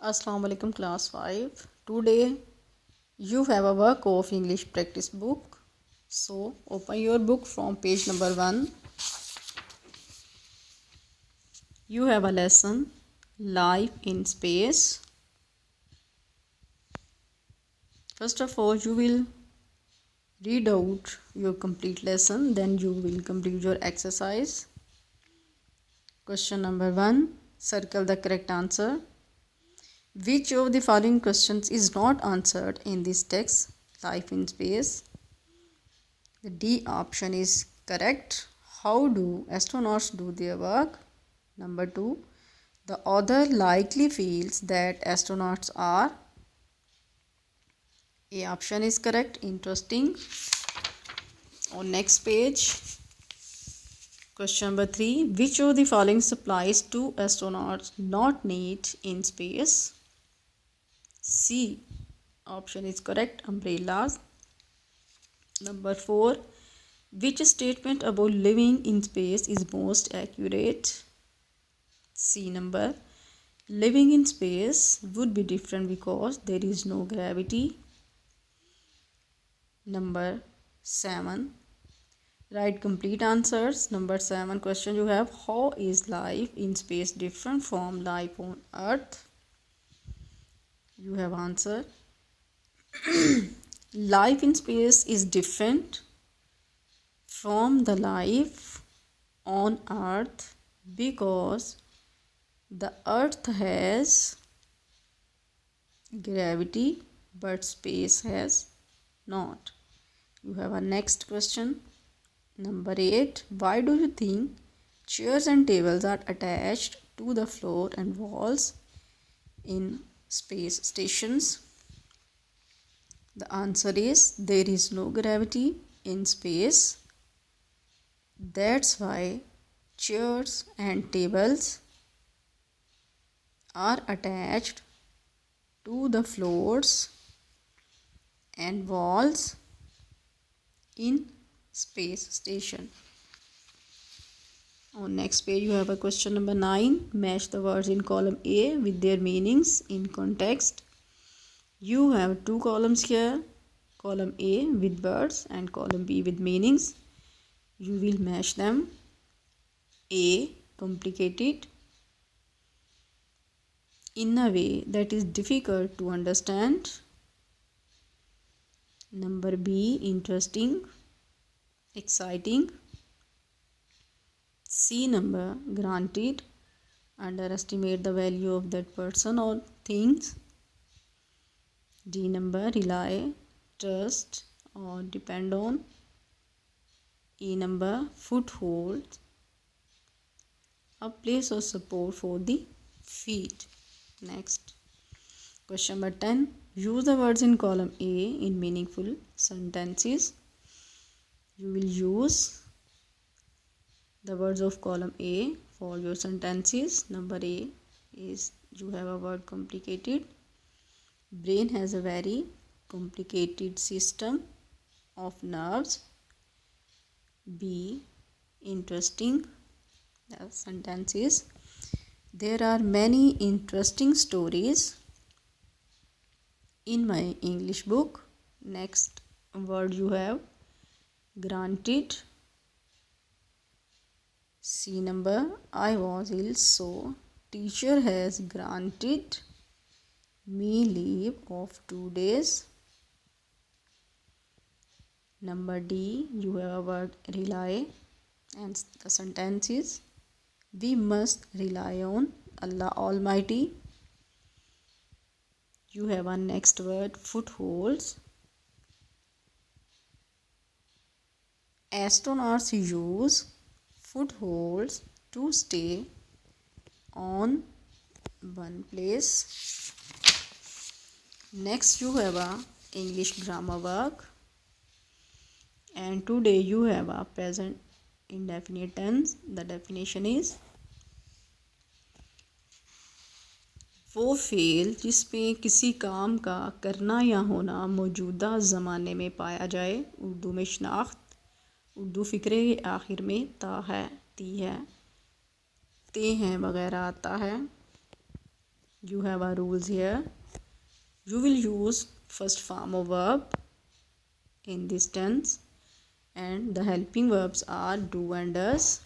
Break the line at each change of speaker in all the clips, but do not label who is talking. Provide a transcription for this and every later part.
Assalamu alaikum class 5. Today you have a work of English practice book. So open your book from page number 1. You have a lesson Life in Space. First of all, you will read out your complete lesson, then you will complete your exercise. Question number 1. Circle the correct answer. Which of the following questions is not answered in this text, Life in Space? The D option is correct. How do astronauts do their work? Number 2. The author likely feels that astronauts are. A option is correct. Interesting. On next page. Question number 3. Which of the following supplies do astronauts not need in space? C option is correct. Umbrellas. Number 4. Which statement about living in space is most accurate? C number. Living in space would be different because there is no gravity. Number 7. Write complete answers. Number 7 question you have: how is life in space different from life on Earth? You have answer. Life in space is different from the life on Earth because the Earth has gravity but space has not. You have a next question. Number 8. Why do you think chairs and tables are attached to the floor and walls in space stations? The answer is there is no gravity in space. That's why chairs and tables are attached to the floors and walls in space station. On next page you have a question number 9. Match the words in column A with their meanings in context. You have two columns here, column A with words and column B with meanings. You will match them. A. Complicated in a way that is difficult to understand. Number B. Interesting, exciting. C number. Granted, underestimate the value of that person or things. D number. Rely, trust or depend on. E number. Foothold, a place of support for the feet. Next. Question number 10. Use the words in column A in meaningful sentences. You will use the words of column A for your sentences. Number A is you have a word complicated. Brain has a very complicated system of nerves. B. Interesting. The sentence is there are many interesting stories in my English book. Next word you have granted. C number. I was ill, so teacher has granted me leave of 2 days. Number D. You have a word rely and the sentence is we must rely on Allah Almighty. You have a next word footholds. Astronauts use footholds to stay on one place. Next you have a English grammar work and today you have a present indefinite tense. The definition is वो fail जिसमें किसी काम का करना या होना मौजूदा ज़माने में पाया जाए। उर्दू में शनाख्त। उर्दू फ़िक्रे के आखिर में ता है, ती है, ते हैं वगैरह आता है। You have our rules here. You will use first form of verb in this tense, and the helping verbs are do and does.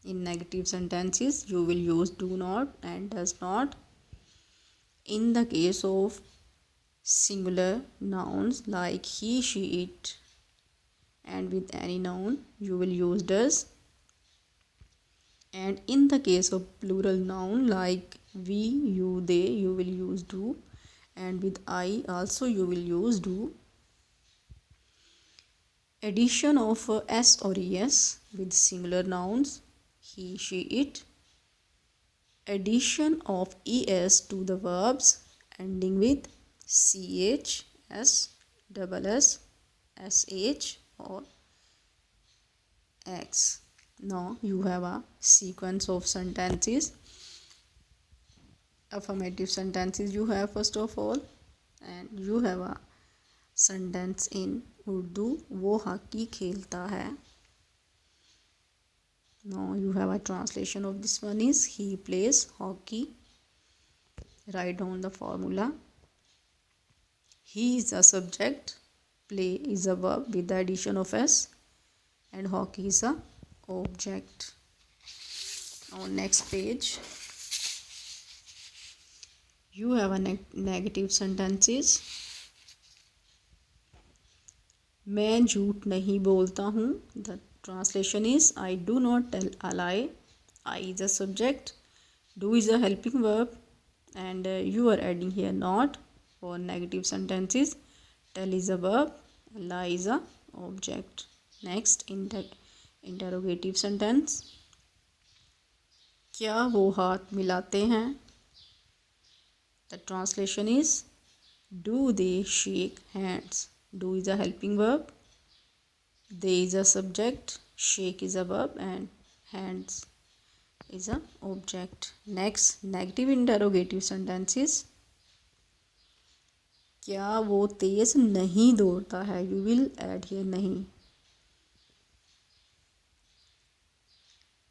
In negative sentences, you will use do not and does not. In the case of singular nouns like he, she, it, and with any noun, you will use does. And in the case of plural noun like we, you, they, you will use do, and with I also you will use do. Addition of s or es with singular nouns he, she, it. Addition of es to the verbs ending with ch, s, double s, sh or x. Now you have a sequence of sentences. Affirmative sentences you have first of all, and you have a sentence in Urdu, वो hockey खेलता है. Now you have a translation of this one is he plays hockey. Write down the formula. He is a subject, play is a verb with the addition of s, and hockey is a object. On next page you have a negative sentences. मैं झूठ नहीं बोलता हूँ. The translation is I do not tell a lie. I is a subject, do is a helping verb, and you are adding here not for negative sentences. Tell is a verb, lie is a object. Next, interrogative sentence. क्या वो हाथ मिलाते हैं? The translation is do they shake hands? Do is a helping verb, they is a subject, shake is a verb, and hands is a object. Next, negative interrogative sentences. क्या वो तेज नहीं दौड़ता है? You will add here नहीं.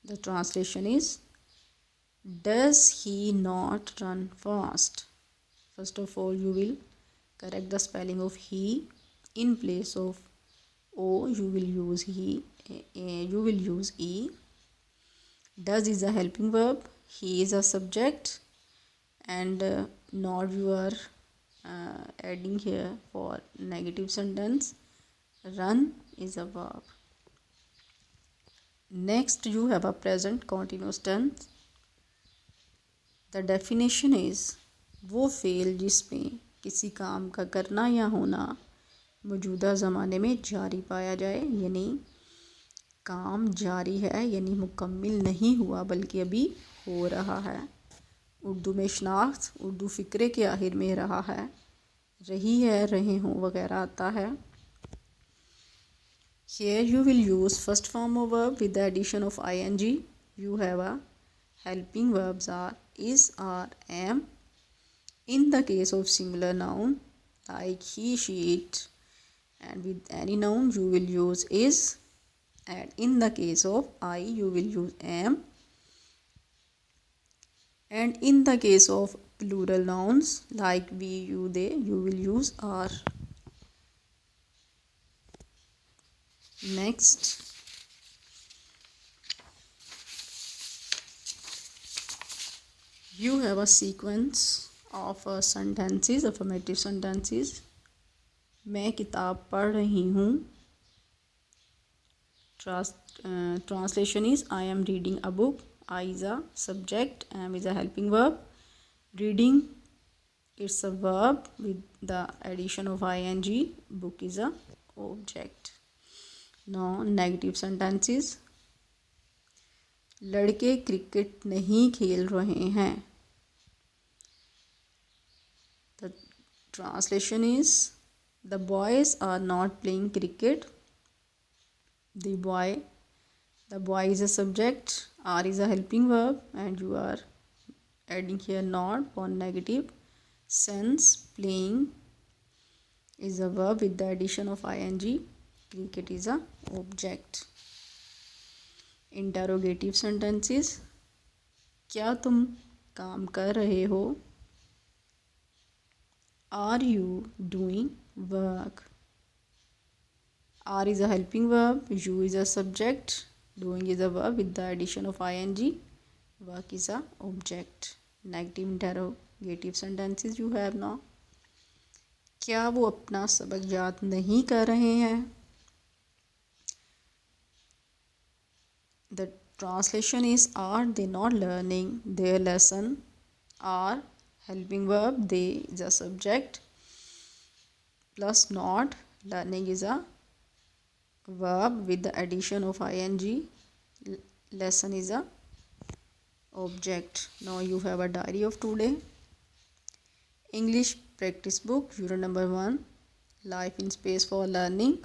The translation is does he not run fast? First of all, you will correct the spelling of he. In place of o, you will use he. You will use e. Does is a helping verb. He is a subject, and not you are adding here for negative sentence. Run is a verb. Next, you have a present continuous tense. The definition is वो fail जिसमें किसी काम का करना या होना मौजूदा ज़माने में जारी पाया जाए, यानी काम जारी है, यानी मुकम्मिल नहीं हुआ बल्कि अभी हो रहा है. उर्दू में शनाख्त उर्दू फ़िक्रे के आखिर में रहा है, रही है, रहे हों वगैरह आता है. Here you will use first form of verb with the addition of ing. You have a helping verbs are is, are, am. In the case of singular noun like he, she, it, and with any noun you will use is, and in the case of I you will use am, and in the case of plural nouns like we, you, they, you will use are. Next, you have a sequence of sentences, affirmative sentences. मैं किताब पढ़ रही हूँ. Translation is I am reading a book. I is a subject, am is a helping verb. Reading, it's a verb with the addition of ing. Book is a object. Now negative sentences. लड़के cricket नहीं खेल रहे हैं. The translation is the boys are not playing cricket. The boy is a subject, are is a helping verb, and you are adding here not for negative sense. Playing is a verb with the addition of ing. Cricket is a object. Interrogative sentences. क्या तुम काम कर रहे हो? Are you doing work? Are is a helping verb, you is a subject, doing is a verb with the addition of ing, work is a object. Negative interrogative sentences you have now. क्या वो अपना सबक याद नहीं कर रहे हैं? The translation is, are they not learning their lesson? Are helping verb, they is a subject, plus not, learning is a verb with the addition of ing, lesson is a object. Now you have a diary of today. English practice book, unit number 1, life in space for learning.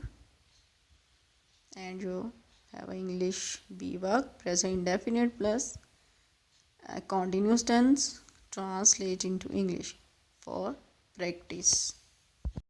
And you have English B work, present indefinite plus a continuous tense, translate into English for practice.